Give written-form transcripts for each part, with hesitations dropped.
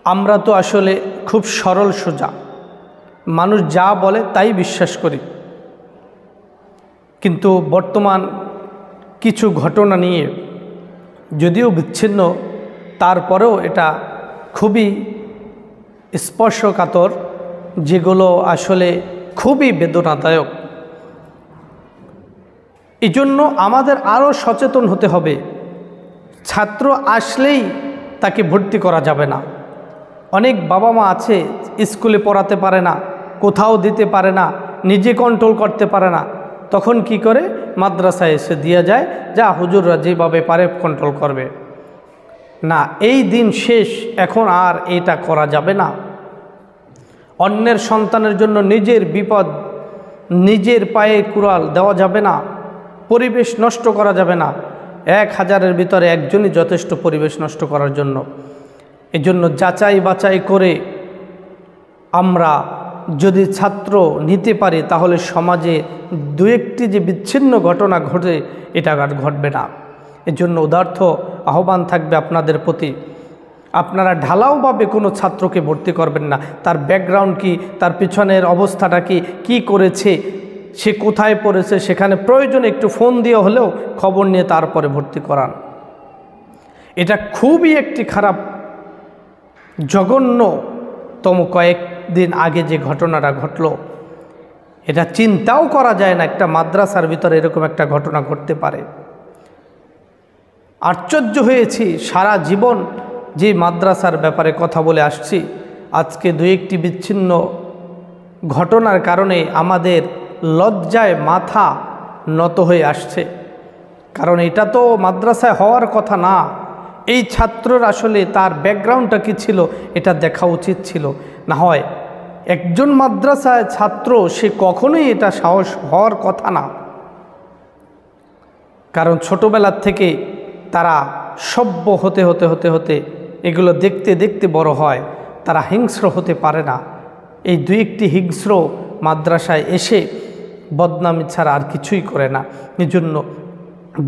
আমরা তো আসলে খুব সরল সোজা মানুষ, যা বলে তাই বিশ্বাস করি। কিন্তু বর্তমান কিছু ঘটনা নিয়ে যদিও বিচ্ছিন্ন, তারপরেও এটা খুবই স্পর্শকাতর, যেগুলো আসলে খুবই বেদনাদায়ক। এজন্য আমাদের আরও সচেতন হতে হবে। ছাত্র আসলেই তাকে ভর্তি করা যাবে না। অনেক বাবা মা আছে স্কুলে পড়াতে পারে না, কোথাও দিতে পারে না, নিজে কন্ট্রোল করতে পারে না, তখন কি করে মাদ্রাসায় এসে দিয়ে যায়, যা হুজুররা যেভাবে পারে কন্ট্রোল করবে। না, এই দিন শেষ, এখন আর এটা করা যাবে না। অন্যের সন্তানের জন্য নিজের বিপদ নিজের পায়ে কুড়াল দেওয়া যাবে না, পরিবেশ নষ্ট করা যাবে না। 1000-এর ভিতরে একজনই যথেষ্ট পরিবেশ নষ্ট করার জন্য। এজন্য যাচাই বাছাই করে আমরা যদি ছাত্র নিতে পারি, তাহলে সমাজে দু একটি যে বিচ্ছিন্ন ঘটনা ঘটে, এটা আর ঘটবে না। এজন্য উদার্থ আহ্বান থাকবে আপনাদের প্রতি, আপনারা ঢালাওভাবে কোনো ছাত্রকে ভর্তি করবেন না। তার ব্যাকগ্রাউন্ড কি, তার পিছনের অবস্থাটা কি করেছে, সে কোথায় পড়েছে, সেখানে প্রয়োজনে একটু ফোন দিয়ে হলেও খবর নিয়ে তারপরে ভর্তি করান। এটা খুবই একটি খারাপ, জঘন্যতম। কয়েকদিন আগে যে ঘটনাটা ঘটল, এটা চিন্তাও করা যায় না একটা মাদ্রাসার ভিতরে এরকম একটা ঘটনা ঘটতে পারে। আশ্চর্য হয়েছি, সারা জীবন যে মাদ্রাসার ব্যাপারে কথা বলে আসছি, আজকে দু একটি বিচ্ছিন্ন ঘটনার কারণে আমাদের লজ্জায় মাথা নত হয়ে আসছে। কারণ এটা তো মাদ্রাসায় হওয়ার কথা না। এই ছাত্রর আসলে তার ব্যাকগ্রাউন্ডটা কী ছিল, এটা দেখা উচিত ছিল। না হয় একজন মাদ্রাসায় ছাত্র, সে কখনোই এটা সাহস হওয়ার কথা না। কারণ ছোটোবেলার থেকে তারা সভ্য হতে হতে হতে হতে এগুলো দেখতে দেখতে বড় হয়, তারা হিংস্র হতে পারে না। এই দুই একটি হিংস্র মাদ্রাসায় এসে বদনামি ছাড়া আর কিছুই করে না। এজন্য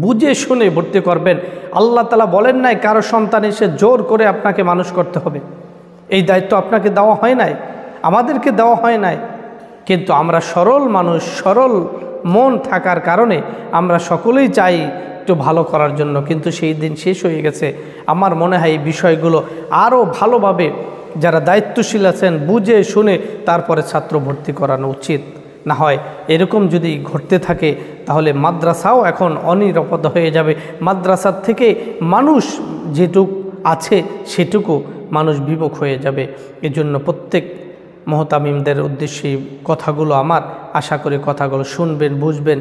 বুঝে শুনে ভর্তি করবেন। আল্লাহ তাআলা বলেন নাই কারো সন্তান এসে জোর করে আপনাকে মানুষ করতে হবে। এই দায়িত্ব আপনাকে দেওয়া হয় নাই, আমাদেরকে দেওয়া হয় নাই। কিন্তু আমরা সরল মানুষ, সরল মন থাকার কারণে আমরা সকলেই চাই একটু ভালো করার জন্য। কিন্তু সেই দিন শেষ হয়ে গেছে। আমার মনে হয় এই বিষয়গুলো আরও ভালোভাবে যারা দায়িত্বশীল আছেন বুঝে শুনে তারপরে ছাত্র ভর্তি করানো উচিত। না হয় এরকম যদি ঘটতে থাকে, তাহলে মাদ্রাসাও এখন অনিরাপদ হয়ে যাবে। মাদ্রাসার থেকে মানুষ যেটুক আছে সেটুকু মানুষ বিমুখ হয়ে যাবে। এজন্য প্রত্যেক মুহতামিমদের উদ্দেশ্যে কথাগুলো আমার, আশা করি কথাগুলো শুনবেন, বুঝবেন।